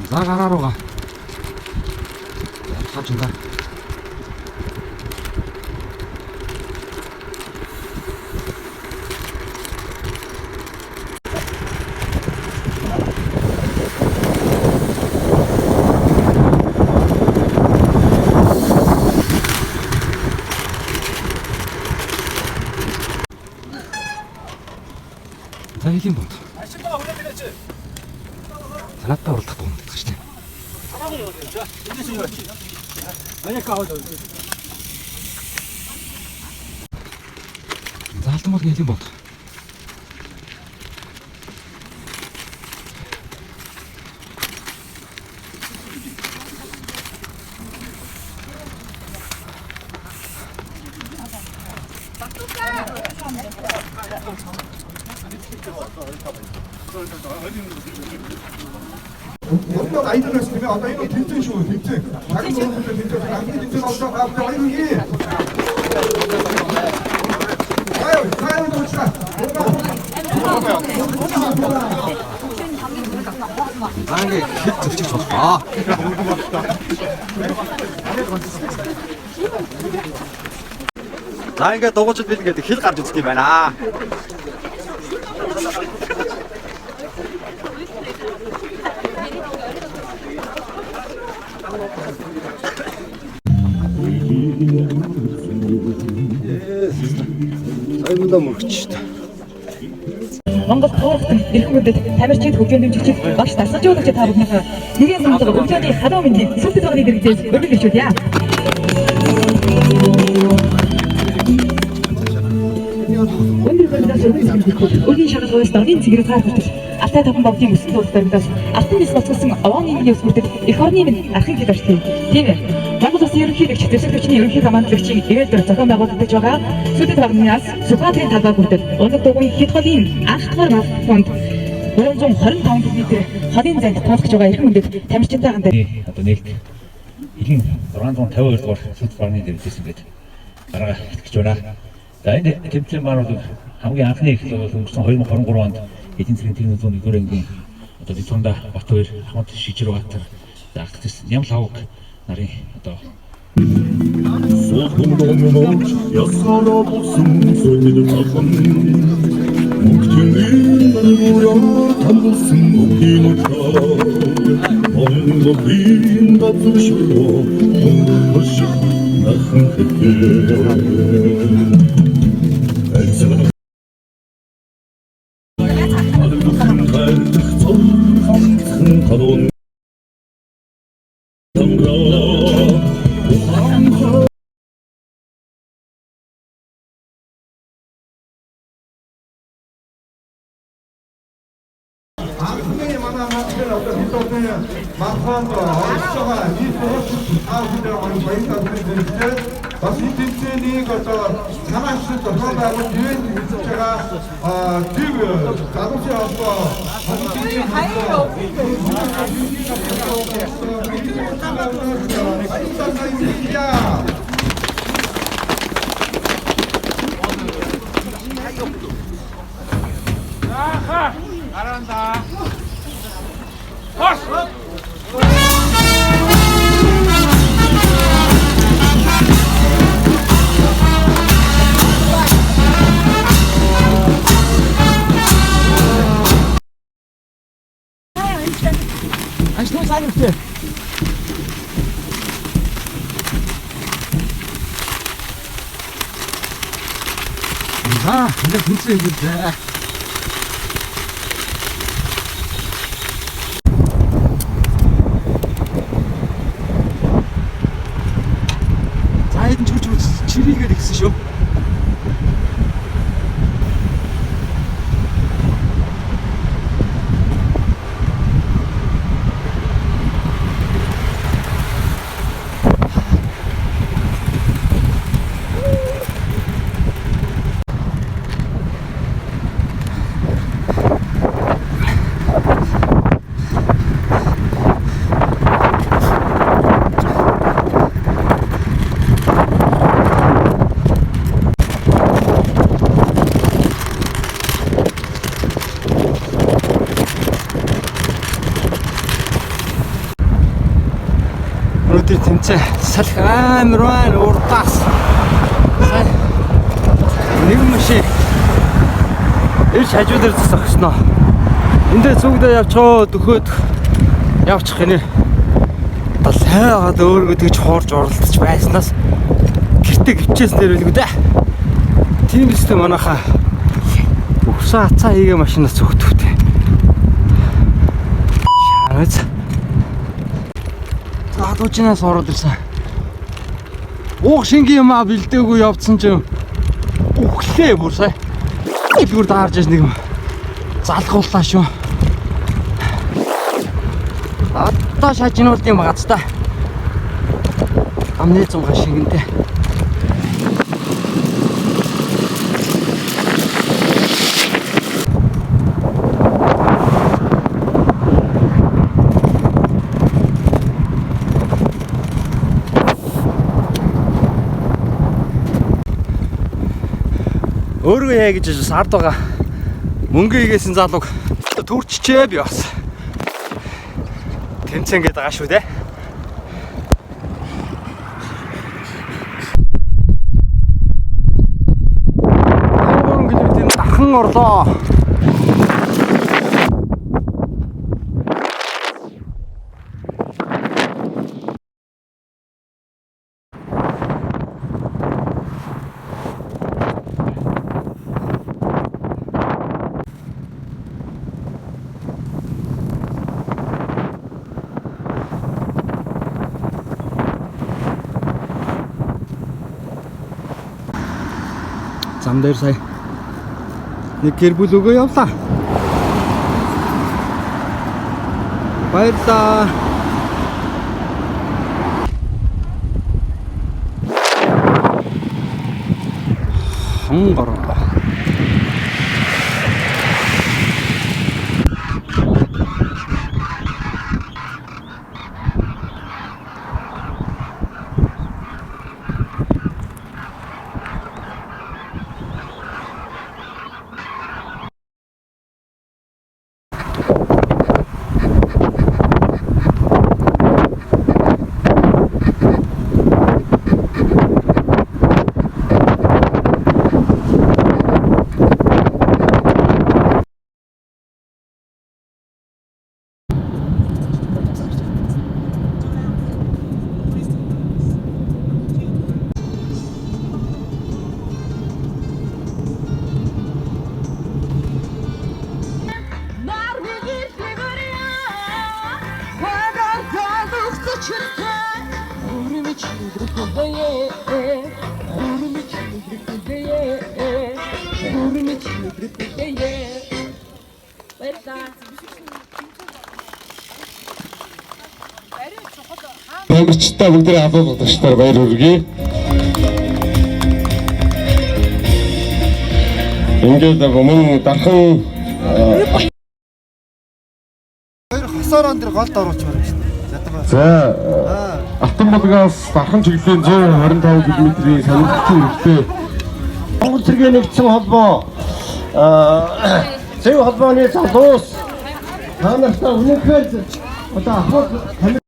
나가라로 가. 합친다.大変だ。잘났다 그렇다 돈 다시네. 잘도 못해 이제 못. Yok aydın resmi, adayın o tintin şu, tintin. Takım olunca tintin, hangi tintin olsa kapta aydın iyi. Hayır, hayır da uçlar. 나는 게 진짜 좋아. 나 이게 너가 좀 빌게 길 가지고 있지 마나. 아이고다 먹지다. Монгол төвөртөн эрх мөндөд тамирчид хөгжөөний жижиг багш тасалжуулагч та бүхнийхээ нэгэн сонголт хөгжөөний халуун мэндийг сүлд тогны дэргэдээс өргөл өчүүлье. Өндөр хөлнөөс өгийн шагалгаас доргийн цэгрэг цаар хүртэл Алтай таван богдын өсөлт туултаргаас алтан дэс боцгосон овооны нэгээс хүртэл эх орны минь архив хэд орчтой. Тийм ээ. Монгол Улсын ерөнхийлөгч дэвсгэрчний ерөнхий хамгааллагчийн эрэлдэр зохион байгуулагдаж байгаа сүлд тогноос Сүхбаатарын талбай хүртэл ундаг дугуйн хэд холын анх дахь фонд 325 км холын зайд туулгаж байгаа эрх мөндөд тамирчинтай хандаа. Одоо нэгт ихэнх 652 дугаар сүлд багны дэргэдээс ингээд гараа итгэж байна. За энэ тэмцээн маань бол хамгийн анхны их өнгөрсөн 2023 онд эдийн засгийн тэргүүн зүүн нэгдүгээр ангийн одоо Бицунда Батбаяр Ахмад Шижирбаатар Алтайс Нямлхавг нарын одоо Сохомдомоч ясара болсон сөйд тахан Мөнхтний нүрэ тамболсон үгийн утаа Монгол датсан шуруу Монгол нахан хэвээр 분명히 만나면 어떤 밑도는 막판도 어디서가 이 소식 아우들하고 저희가 그랬는데 다시 tintin이 그저 하나씩 더 하다고 유엔 제가 지금 자동차 없어 자동차 없어 잘한다. 헐! А что заняты? 근데 진짜 이제 자이든 저쪽 지리가 있으셔. өнөөдөр тэмцээн салхи амар байна урдаас. Сайн нэг машин ирж хажуу дээр зогсноо. Эндээ зүгдээ явчихоо дөхөөд явчих гинэ. Талхаагаад өөргөө тэгж хуурж оролдож байснаас гэртээ гिचээс нэрвэлгүй дээ. Тийм үстэй манайхаа өгсөн ацаа хийгээ машинаас зүгтвүтэй. Шаарц. Дуучнаас ороод ирсэн. Уух шингийн юм аа бэлдээгүй явцсан чинь үхлээ бүр сая. Бүр даарж яж нэг юм залхууллаа шүү. Одоо шажинуулт юм байгаа ч та. Амны зумга шингэнтэй. Өөрөө яа гэж сард байгаа. Мөнгө игээсэн залууг төрччээ би бас. Тэмцэн гээд байгаа шүү дээ. Өөрөнгө гэлбэдийн дахан орлоо. Зам дээр сая нэг гэр бүл өгөө явлаа. Баярлалаа. Хонгор. Богчтой бүгдээ халуун удагчдаар баяр хүргэе. Ингээд мөн дархан Хоёр хосоорон дээр голд оруулж байгаа шүү дээ. За Автомобилгаас дархан чиглэлийн 125 км-ийн сонирхолтой хэрэгтэй. Монгол цэргийн нэгдсэн холбоо зөв холбооны залуус та нартай үнэхээр одоо ахуй